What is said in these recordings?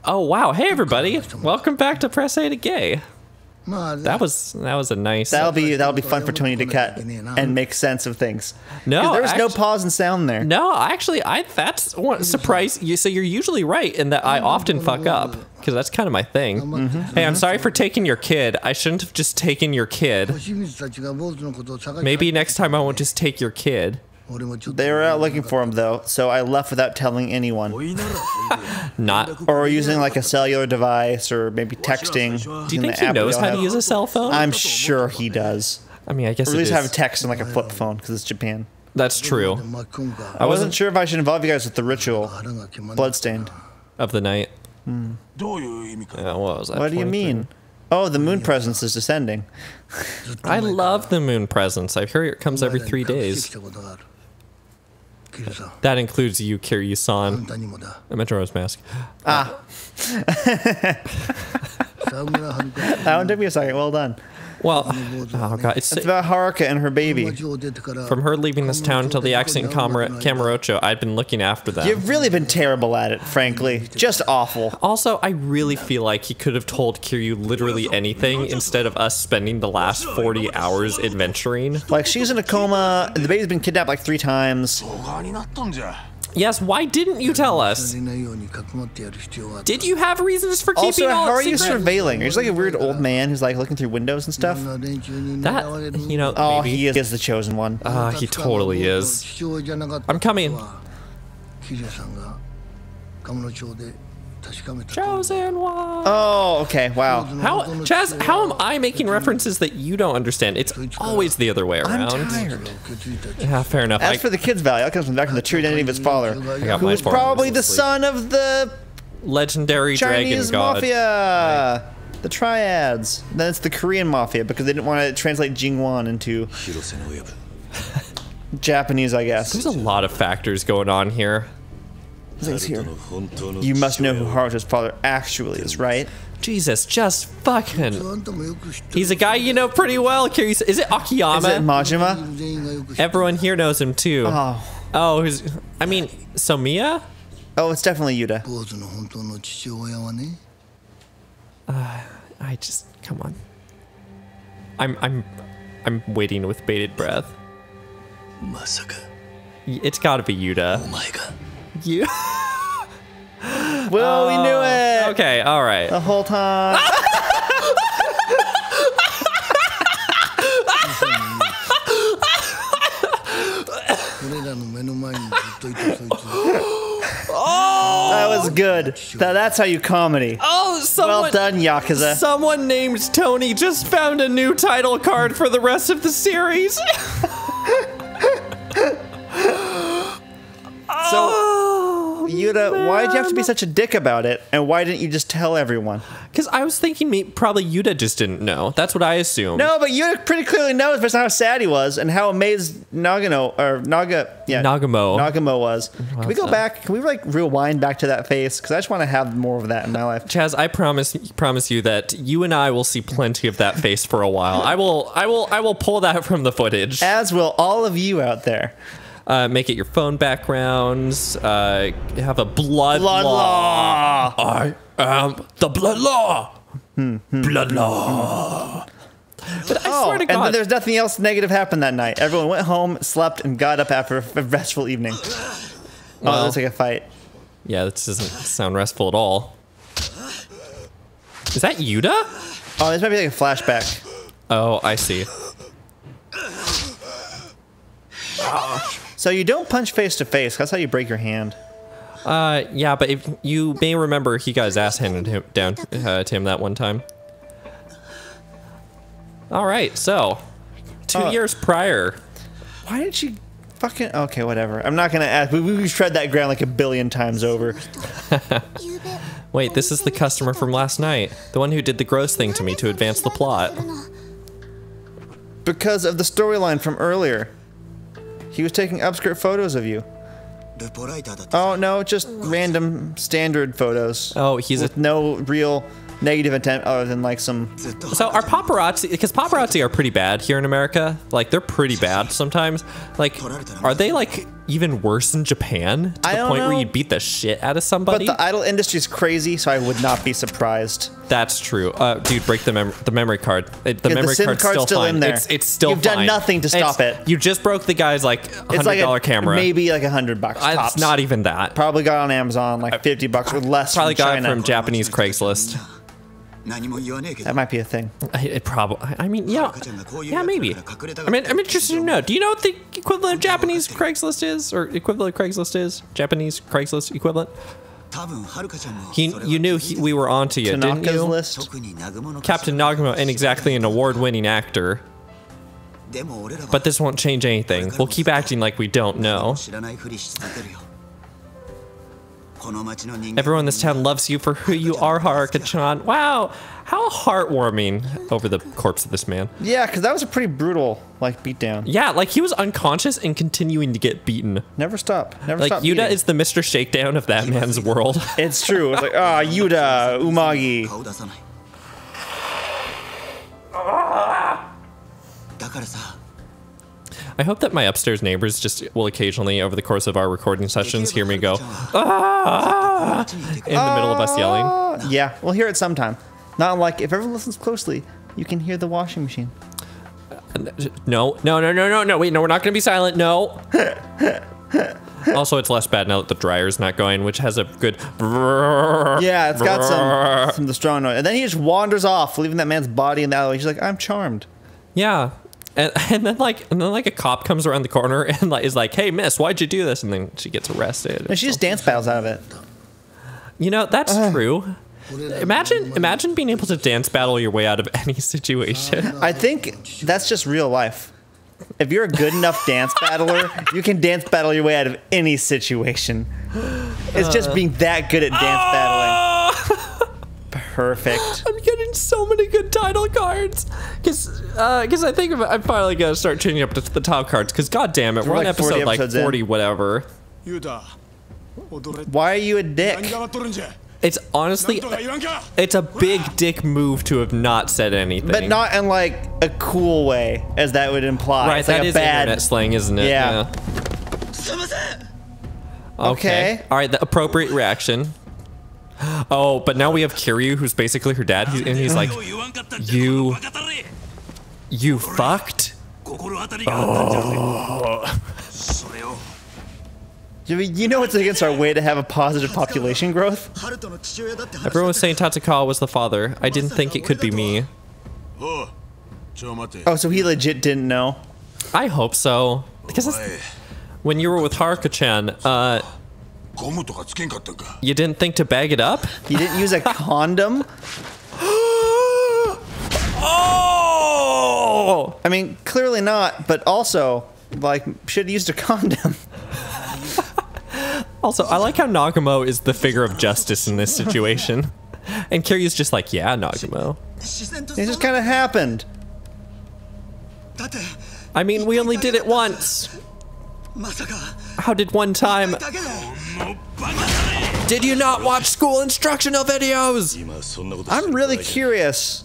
Oh wow! Hey everybody! Welcome back to Press A to Gay. That was a nice. That'll be fun for Tony to cut and make sense of things. No, there was no pause and sound there. No, actually, that's what surprise you. So you're usually right in that I often fuck up because that's kind of my thing. Hey, I'm sorry for taking your kid. I shouldn't have just taken your kid. Maybe next time I won't just take your kid. They were out looking for him though, so I left without telling anyone. Or using like a cellular device, or maybe texting. Do you think he knows how to use a cell phone? I'm sure he does. I mean, I guess or at least have text on like a flip phone because it's Japan. That's true. I wasn't sure if I should involve you guys with the ritual. Bloodstained. Of the night. What was that? What do you mean? Oh, the moon presence is descending. I love the moon presence. I hear it comes every 3 days. That includes you, Kiryu-san. A Majora's Mask. Ah. That one took me a second. Well done. Well, oh god, it's about Haruka and her baby. From her leaving this town until the accident in Kamurocho, I'd been looking after them. You've really been terrible at it, frankly. Just awful. Also, I really feel like he could have told Kiryu literally anything instead of us spending the last 40 hours adventuring. Like, she's in a coma, the baby's been kidnapped like 3 times. Yes, why didn't you tell us? Did you have reasons for keeping also, all how are you secret? surveilling? Are you just like a weird old man who's like looking through windows and stuff? That, you know, oh, maybe. he is the chosen one. He totally is. I'm coming. Chosen one. Oh, okay, wow. Chaz, how am I making references that you don't understand? It's always the other way around. I'm tired. Yeah, fair enough. As for the kid's value, that comes back from the true identity of his father, who was probably the son of the legendary Chinese dragon god. mafia. Right. The triads. Then it's the Korean mafia because they didn't want to translate Jingwan into Japanese, I guess. There's a lot of factors going on here. Here. You must know who Haruto's father actually is, right? Jesus, just fucking. He's a guy you know pretty well. Is it Akiyama? Is it Majima? Everyone here knows him too. Oh. Oh, I mean, Somiya? Oh, it's definitely Yuta. I just come on. I'm waiting with bated breath. It's got to be Yuta. You. Well, we knew it. Okay, all right. The whole time. Oh, that was good. That's how you comedy. Oh, well done, Yakuza. Someone named Tony just found a new title card for the rest of the series. So, Yuta, why did you have to be such a dick about it? And why didn't you just tell everyone? Because I was thinking probably Yuta just didn't know. That's what I assumed. No, but Yuta pretty clearly knows based on how sad he was and how amazed Nagamo was. Can we go back? Can we like rewind back to that face? Because I just want to have more of that in my life. Chaz, I promise you that you and I will see plenty of that face for a while. I will pull that from the footage. As will all of you out there. Make it your phone backgrounds. Have a blood law. I am the blood law. Blood law. But I swear to God. And then there's nothing else negative happened that night. Everyone went home, slept, and got up after a restful evening. Well, it looks like a fight. Yeah, this doesn't sound restful at all. Is that Yuta? Oh, this might be like a flashback. Oh, I see. So you don't punch face to face. That's how you break your hand. Yeah, but if you may remember, he got his ass handed down to him that one time. All right, so 2 years prior. Why did she fucking? Okay, whatever. I'm not gonna ask. We've tread that ground like a billion times over. Wait, this is the customer from last night, the one who did the gross thing to me to advance the plot. Because of the storyline from earlier. He was taking upskirt photos of you. Oh, no, just random standard photos. Oh, he's with no real negative intent other than like some... So are paparazzi, because paparazzi are pretty bad here in America. Like, they're pretty bad sometimes. Like, are they like even worse in Japan? To the point where you'd beat the shit out of somebody? But the idol industry is crazy, so I would not be surprised. That's true. Dude, break the memory card. The memory SIM card's card's still fine. in there. It's still You've done nothing to stop it. You just broke the guy's like $100 It's like camera. maybe like $100 tops. It's not even that. Probably got on Amazon like $50 or less. Probably from got China. it from Japanese Craigslist. That might be a thing. It probably. I mean, yeah, maybe. I'm interested to know. Do you know what the equivalent of Japanese Craigslist is, or equivalent Craigslist is? Japanese Craigslist equivalent. You knew we were onto you, didn't you? List. Captain Nagamo ain't exactly an award-winning actor, but this won't change anything. We'll keep acting like we don't know. Everyone in this town loves you for who you are, Haruka-chan. Wow, how heartwarming over the corpse of this man. Yeah, because that was a pretty brutal, like, beatdown. Yeah, like he was unconscious and continuing to get beaten. Never stop. Never like stop. Yuta beating. is the Mr. Shakedown of that man's world. It's true. It's like, Yuta, Umagi. I hope that my upstairs neighbors just will occasionally, over the course of our recording sessions, hear me go, in the middle of us yelling. Yeah, we'll hear it sometime. Not like, if everyone listens closely, you can hear the washing machine. No, wait, no, we're not gonna be silent, no. Also, it's less bad now that the dryer's not going, which has a good... Yeah, it's got some of the strong noise. And then he just wanders off, leaving that man's body in the alleyway. He's like, I'm charmed. Yeah. And then like a cop comes around the corner and like is like, "Hey, miss, why'd you do this?" And then she gets arrested. And she just dance battles out of it. You know, that's true. Imagine being able to dance battle your way out of any situation. I think that's just real life. If you're a good enough dance battler, you can dance battle your way out of any situation. It's just being that good at dance battling. Perfect. I'm getting so many good title cards because I think I'm finally gonna start changing up to the title cards because god damn it, we're on episode like 40 whatever. Why are you a dick? It's honestly, it's a big dick move to have not said anything, but not in like a cool way, as that would imply. Right, it's like that a is bad internet slang, isn't it? Yeah. Okay. All right, the appropriate reaction. Oh, but now we have Kiryu, who's basically her dad, and he's like, you fucked? Oh. You know it's against our way to have a positive population growth? Everyone was saying Tatsukawa was the father. I didn't think it could be me. Oh, so he legit didn't know? I hope so. Because when you were with Haruka-chan, you didn't think to bag it up? You didn't use a condom? Oh! I mean, clearly not, but also, like, should have used a condom. Also, I like how Nagamo is the figure of justice in this situation. And Kiryu's just like, yeah, Nagamo. It just kind of happened. I mean, we only did it once. How did one time... Did you not watch school instructional videos? I'm really curious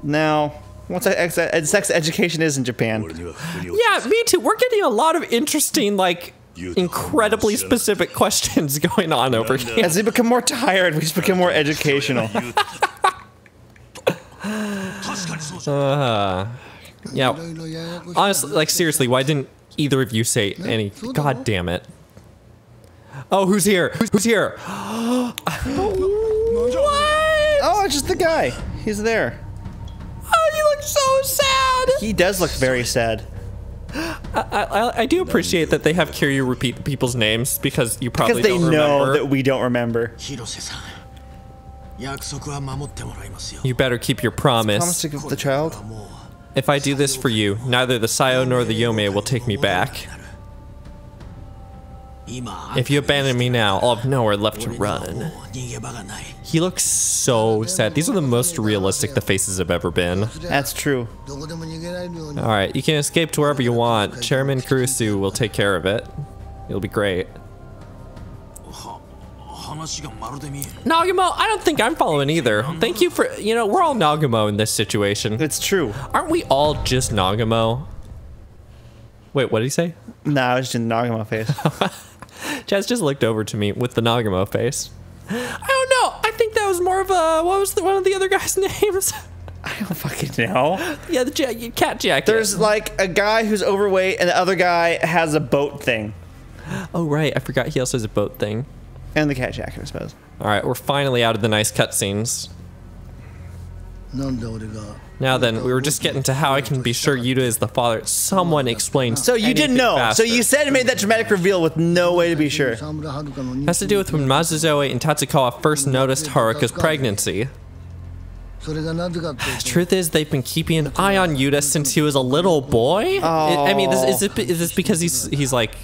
now what sex education is in Japan. Yeah, me too. We're getting a lot of interesting, like, incredibly specific questions going on over here. As we become more tired, we just become more educational. Yeah. Honestly, like, seriously, why didn't either of you say any... God damn it. Oh, who's here? Who's here? What? Oh, it's just the guy. He's there. Oh, you look so sad. He does look very sad. I do appreciate that they have Kiryu repeat people's names because you probably don't remember. Because they know that we don't remember. You better keep your promise. Promise to give the child? If I do this for you, neither the Sayo nor the Yome will take me back. If you abandon me now, I'll have nowhere left to run. He looks so sad. These are the most realistic the faces have ever been. That's true. Alright, you can escape to wherever you want. Chairman Kurusu will take care of it. It'll be great. Nagamo, I don't think I'm following either. Thank you for, you know, we're all Nagamo in this situation. It's true. Aren't we all just Nagamo? Wait, what did he say? No, I was just in the Nagamo face. Chaz just looked over to me with the Nagamo face. I don't know. I think that was more of a... What was one of the other guys' names? I don't fucking know. Yeah, the cat jacket. There's like a guy who's overweight and the other guy has a boat thing. Oh, right. I forgot he also has a boat thing. And the cat jacket, I suppose. All right, we're finally out of the nice cutscenes. Now then, we were just getting to how I can be sure Yuta is the father. Someone explained. So you didn't know. Faster. So you said and made that dramatic reveal with no way to be sure. It has to do with when Mazuzoe and Tatsukawa first noticed Haruka's pregnancy. Truth is, they've been keeping an eye on Yuta since he was a little boy. Oh. I mean, is this because he's like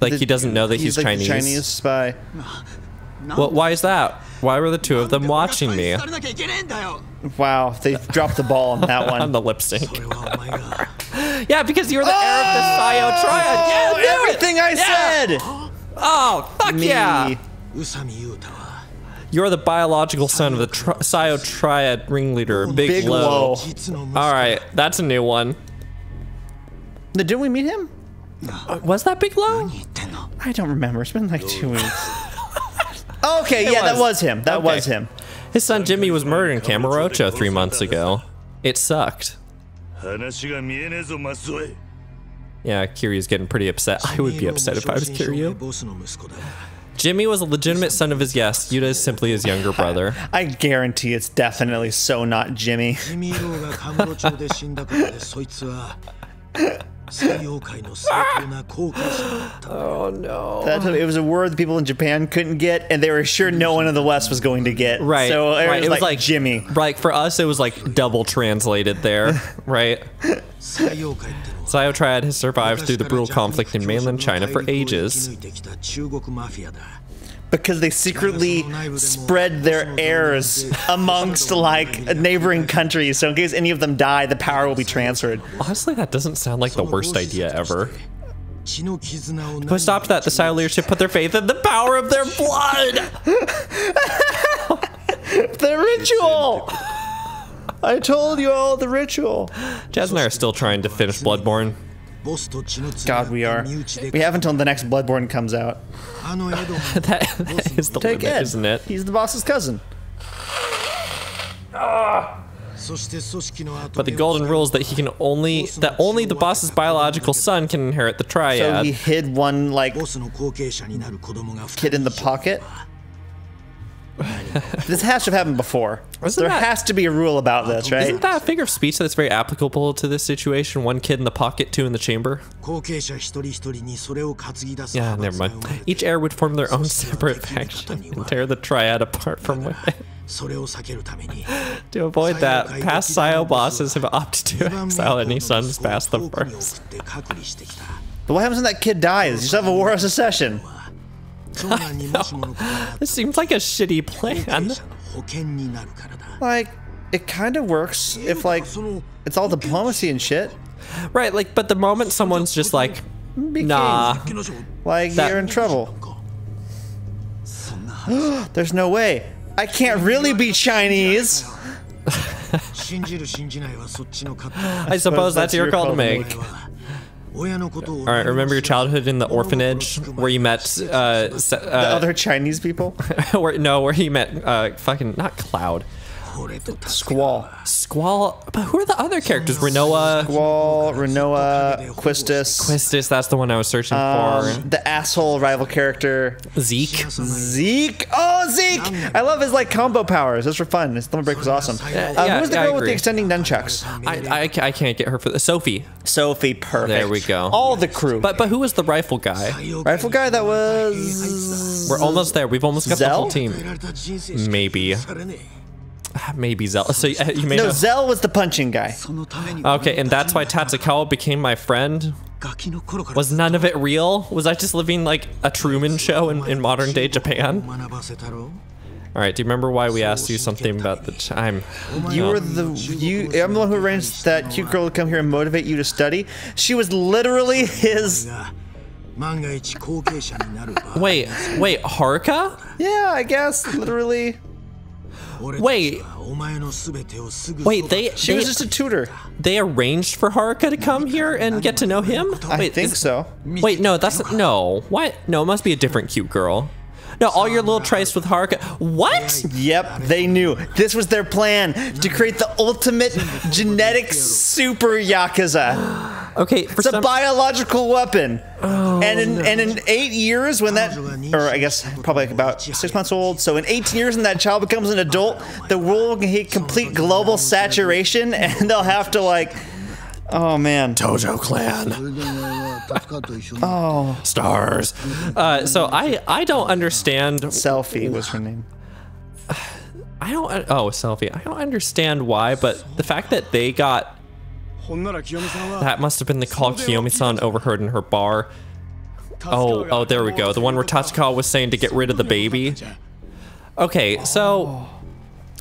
he doesn't know that he's like Chinese? The Chinese spy. Well, why is that? Why were the two of them watching me? Wow, they dropped the ball on that one. On the lip sync. Yeah, because you're the heir of the Sayo Triad. Yeah, do everything I said. Oh, fuck Me. yeah. You're the biological son of the Sayo Triad ringleader, Big Low. All right, that's a new one. Didn't we meet him? Was that Big Low? I don't remember. It's been like 2 weeks. Okay, yeah, that was him. That was him. His son Jimmy was murdered in Kamurocho 3 months ago. It sucked. Yeah, Kiryu's getting pretty upset. I would be upset if I was Kiryu. Jimmy was a legitimate son of his guest. Yuta is simply his younger brother. I guarantee it's definitely so not Jimmy. Oh no. It was a word that people in Japan couldn't get, and they were sure no one in the West was going to get. Right. So it was like Jimmy. Right, for us it was like double translated there, right? Sayo Triad has survived through the brutal conflict in mainland China for ages. Because they secretly spread their heirs amongst like neighboring countries, so in case any of them die, the power will be transferred. Honestly, that doesn't sound like the worst idea ever. But stop that. The Sayo leadership put their faith in the power of their blood! The ritual! I told you all the ritual. Jazz and I are still trying to finish Bloodborne. God, we are. We have until the next Bloodborne comes out. that is the limit, isn't it? He's the boss's cousin. But the golden rule is that only the boss's biological son can inherit the triad. So he hid one like kid in the pocket. This has to have happened before. There has to be a rule about this, right? Isn't that a figure of speech that's very applicable to this situation? One kid in the pocket, two in the chamber? Yeah, never mind. Each heir would form their own separate faction and tear the triad apart from within. To avoid that, past Sayo bosses have opted to exile any sons past them first. But what happens when that kid dies? You still have a war of secession. This seems like a shitty plan. Like, it kind of works if, like, it's all diplomacy and shit. Right, like, but the moment someone's just like, nah. Like, you're in trouble. There's no way. I can't really be Chinese. I suppose that's your call to make. Alright, remember your childhood in the orphanage where you met the other Chinese people? where you met fucking not Cloud. Squall. Squall, but who are the other characters? Renoa? Squall, Renoa, Quistis. Quistis, that's the one I was searching for. The asshole rival character. Zeke. Zeke! Oh, Zeke! I love his, like, combo powers. Those were fun. His Thumb Break was awesome. Who was the girl with the extending nunchucks? I can't get her for the Sophie. Sophie, perfect. There we go. All the crew. But who was the rifle guy? Rifle guy, that was... We're almost there. We've almost got the whole team. Maybe. Maybe Zell. So you may know. Zell was the punching guy. Okay, and that's why Tatsukawa became my friend? Was none of it real? Was I just living like a Truman show in modern day Japan? Alright, do you remember why we asked you something about the time? I'm the one who arranged that cute girl to come here and motivate you to study. She was literally his... Wait, Haruka? Yeah, I guess, literally. Wait, She was just a tutor. they arranged for Haruka to come here and get to know him? I think so. Wait, no, no. What? No, it must be a different cute girl. No, all your little trysts with Haruka. What? Yep, they knew. This was their plan, to create the ultimate genetic super Yakuza. Okay, It's a biological weapon. And in 8 years, when that, or I guess probably like about 6 months old, so in 18 years when that child becomes an adult, the world can hit complete global saturation, and they'll have to like, oh man. Tojo Clan. Oh. Stars. So I don't understand. Selfie was her name. Selfie. I don't understand why, but the fact that they got, that must have been the call Kiyomi-san overheard in her bar. Oh, there we go. The one where Tatsukawa was saying to get rid of the baby. Okay, so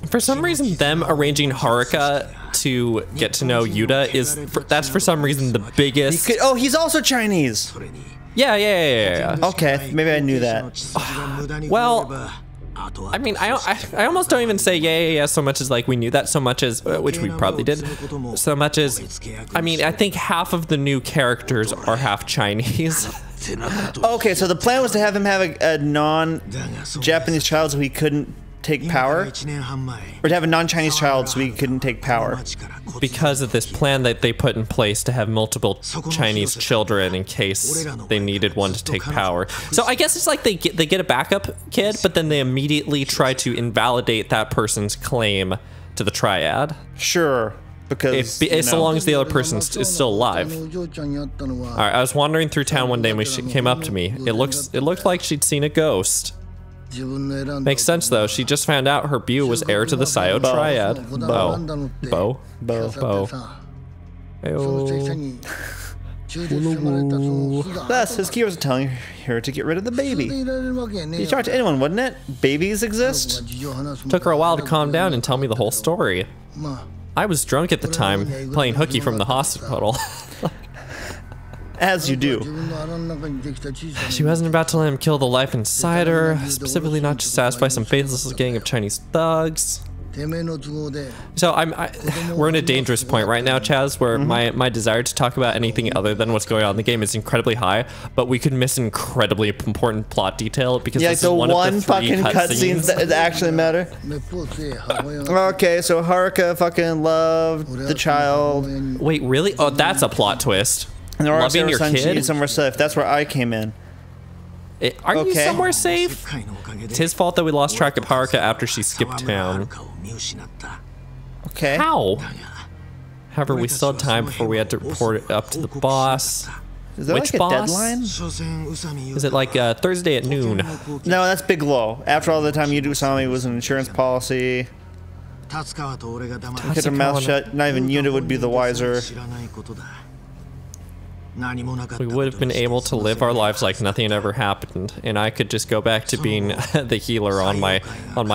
for some reason, them arranging Haruka to get to know Yuta that's for some reason the biggest. He's also Chinese. Yeah. Okay, maybe I knew that. Well, I mean, I almost don't even say yeah so much as like we knew that, so much as, which we probably did, so much as, I mean, I think half of the new characters are half Chinese. Okay, so the plan was to have him have a non-Japanese child so he couldn't take power? Or to have a non-Chinese child so he couldn't take power? Because of this plan that they put in place to have multiple Chinese children in case they needed one to take power. So I guess it's like they get a backup kid, but then they immediately try to invalidate that person's claim to the triad. Sure. Because so long as the other person is still alive. All right, I was wandering through town one day and she came up to me. It looked like she'd seen a ghost. Makes sense though. She just found out her Bu was heir to the Sayo triad. Bo. Thus, his key was telling her to get rid of the baby. You talk to anyone, wouldn't it? Babies exist? Took her a while to calm down and tell me the whole story. I was drunk at the time, playing hooky from the hospital. As you do. She wasn't about to let him kill the life inside her, specifically not to satisfy some faithless gang of Chinese thugs. So we're in a dangerous point right now, Chaz, where my desire to talk about anything other than what's going on in the game is incredibly high, but we could miss an incredibly important plot detail because this is one of the fucking cutscenes that actually matter. Okay, so Haruka fucking loved the child. Wait, really? Oh, that's a plot twist. Loving your kid? Somewhere safe. That's where I came in. Are you somewhere safe? It's his fault that we lost track of Haruka after she skipped town. Okay. How? However, we still had time before we had to report it up to the boss. Is there Which like a boss? deadline? Is it like Thursday at noon? No, that's Bigelow. After all the time you do saw me was an insurance policy. Kept her mouth shut. Not even Yuta would be the wiser. We would have been able to live our lives like nothing ever happened, and I could just go back to being the healer on my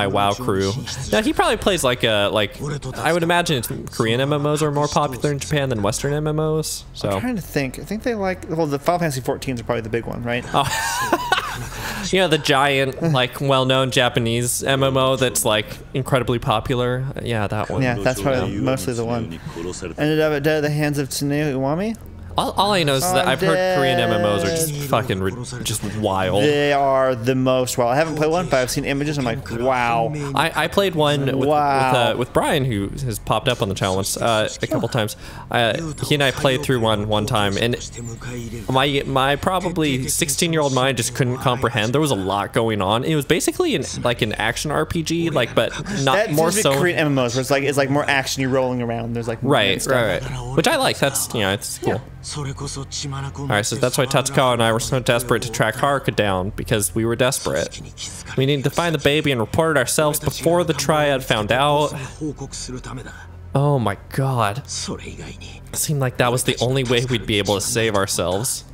WoW crew. Now he probably plays like I would imagine Korean MMOs are more popular in Japan than Western MMOs. So I'm trying to think. I think they like the Final Fantasy 14s are probably the big one, right? Oh. You know, the giant, like, well-known Japanese MMO that's like incredibly popular. Yeah, that one. Yeah, that's probably mostly the one. Ended up dead at the hands of Tsuneo Iwami. All I know is that I've heard Korean MMOs are just fucking just wild. They are the most wild. I haven't played one, but I've seen images. I'm like, wow. I played one with Brian, who has popped up on the channel once, a couple times. He and I played through one time, and my probably 16-year-old mind just couldn't comprehend. There was a lot going on. It was basically an action RPG, but not that more so. Korean MMOs, where it's like more action. You're rolling around. There's like right, which I like. That's it's cool. Alright, so that's why Tatsukawa and I were so desperate to track Haruka down, because we were desperate. We needed to find the baby and report it ourselves before the triad found out. Oh my god. It seemed like that was the only way we'd be able to save ourselves.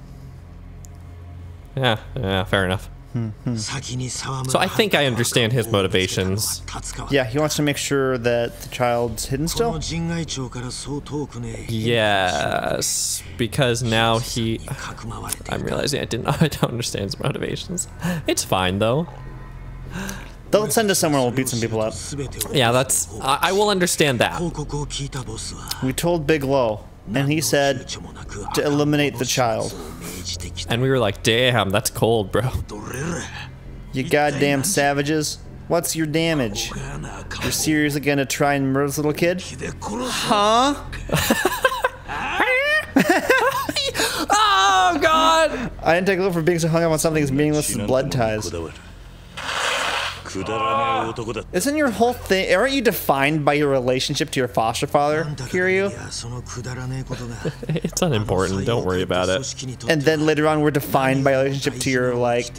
Yeah, fair enough. So I think I understand his motivations. Yeah, he wants to make sure that the child's hidden still? Yes, because now I'm realizing I don't understand his motivations. It's fine though. They'll send us somewhere and we'll beat some people up. Yeah, that's... I will understand that. We told Big Low, and he said to eliminate the child. And we were like, damn, that's cold, bro. You goddamn savages. What's your damage? You're seriously gonna try and murder this little kid? Huh? Oh, God! I didn't take a look for being so hung up on something as meaningless as blood ties. Isn't your whole thing... Aren't you defined by your relationship to your foster father, Kiryu? It's unimportant, don't worry about it. And then later on we're defined by your relationship to your, like,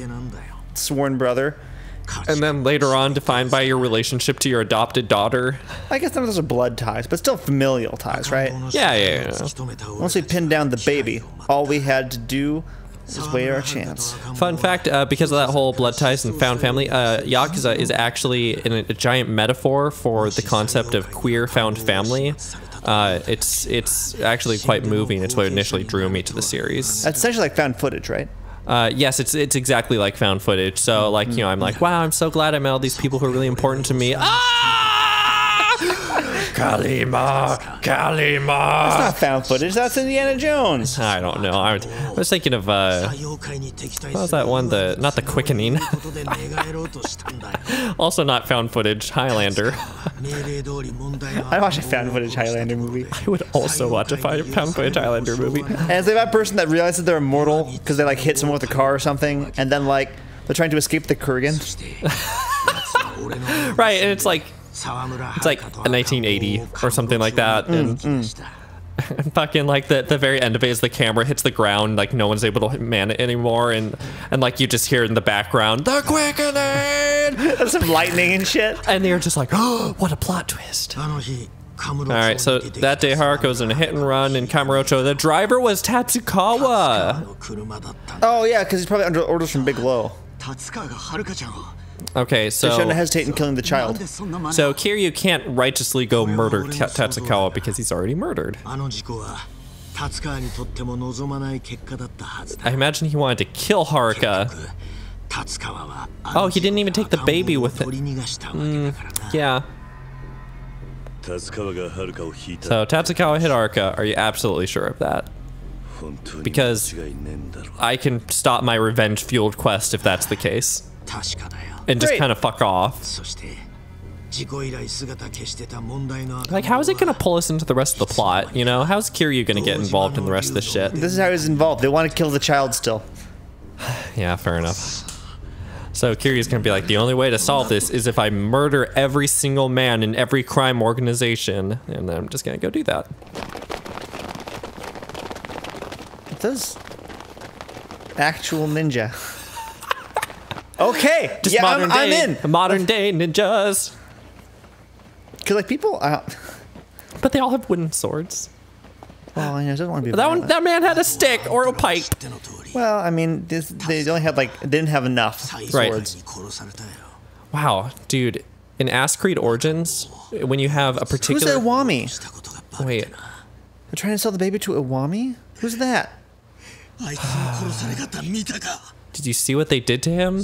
sworn brother. And then later on defined by your relationship to your adopted daughter. I guess those are blood ties, but still familial ties, right? Yeah. Once we pinned down the baby, all we had to do was wait our chance. Fun fact, because of that whole blood ties and found family, Yakuza is actually a giant metaphor for the concept of queer found family. It's actually quite moving. It's what initially drew me to the series. That's essentially like found footage, right? Yes, it's exactly like found footage. So, like, you know, I'm like, wow, I'm so glad I met all these people who are really important to me. Kalima! That's not found footage, that's Indiana Jones. I don't know. I was thinking of, what was that one? Not the Quickening. Also not found footage, Highlander. I watched a found footage Highlander movie. I would also watch a found footage Highlander movie. And it's like that person that realizes they're immortal because they, like, hit someone with a car or something, and then, like, they're trying to escape the Kurgan. Right, and it's like a 1980 or something like that, and fucking like the very end of it is the camera hits the ground, like no one's able to man it anymore, and like you just hear in the background the quickening, there's some lightning and shit, and they're just like, oh, what a plot twist. Alright, so that day Haruko's in a hit and run in Kamurocho. The driver was Tatsukawa. Oh yeah, because he's probably under orders from Big Low. Okay, so... They shouldn't hesitate in killing the child. So Kiryu can't righteously go murder Tatsukawa because he's already murdered. I imagine he wanted to kill Haruka. Oh, he didn't even take the baby with him. Yeah. So Tatsukawa hit Haruka. Are you absolutely sure of that? Because I can stop my revenge-fueled quest if that's the case. And just kind of fuck off. Like, how is it gonna pull us into the rest of the plot, you know? How's Kiryu gonna get involved in the rest of this shit? This is how he's involved. They want to kill the child still. Yeah, fair enough. So Kiryu's gonna be like, the only way to solve this is if I murder every single man in every crime organization. And then I'm just gonna go do that. This actual ninja. Okay, just yeah, modern I'm day, in. Modern day ninjas. Cause like people, but they all have wooden swords. Well, I don't want to be. That man had a stick or a pipe. Well, I mean, they only had like they didn't have enough swords. Right. Wow, dude, in Ass Creed Origins, when you have a particular... Who's Iwami? Wait. They're trying to sell the baby to Iwami? Who's that? Did you see what they did to him?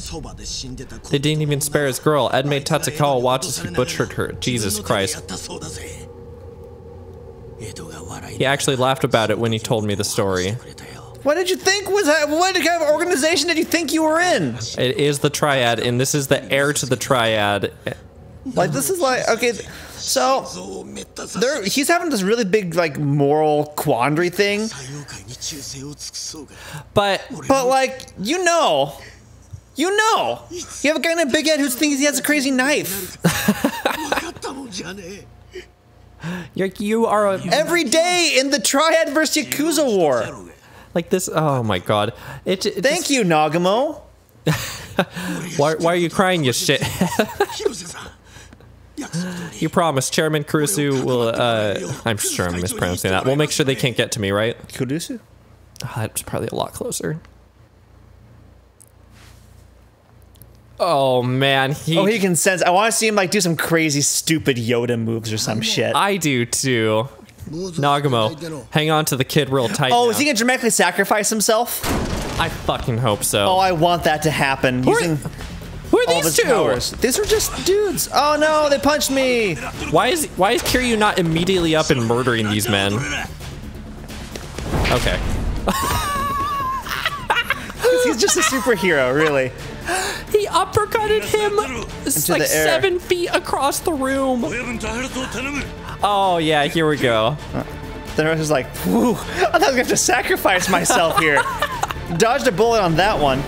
They didn't even spare his girl. Ed made Tatsukawa watch as he butchered her. Jesus Christ. He actually laughed about it when he told me the story. What did you think was that? What kind of organization did you think you were in? It is the Triad, and this is the heir to the Triad. Like, this is like, okay, so he's having this really big, like, moral quandary thing. But like, you have a guy in a big head who thinks he has a crazy knife. You are every day in the Triad versus Yakuza war. Like this, oh my god. Thank you, Nagamo. why are you crying, you shit? You promised Chairman Kurusu will, I'm sure I'm mispronouncing that. We'll make sure they can't get to me, right? Kurusu? Oh, that's probably a lot closer. Oh man, he can sense. I want to see him like do some crazy stupid Yoda moves or some shit. I do too. Nagamo, hang on to the kid real tight. Oh, is he gonna dramatically sacrifice himself? I fucking hope so. Oh, I want that to happen. Who are all of these his two? powers. These are just dudes. Oh no, they punched me. Why is Kiryu not immediately up and murdering these men? Okay. He's just a superhero, really. He uppercutted him like the air. 7 feet across the room. Oh yeah, here we go. Then I was like, whew, I thought I was gonna have to sacrifice myself here. Dodged a bullet on that one.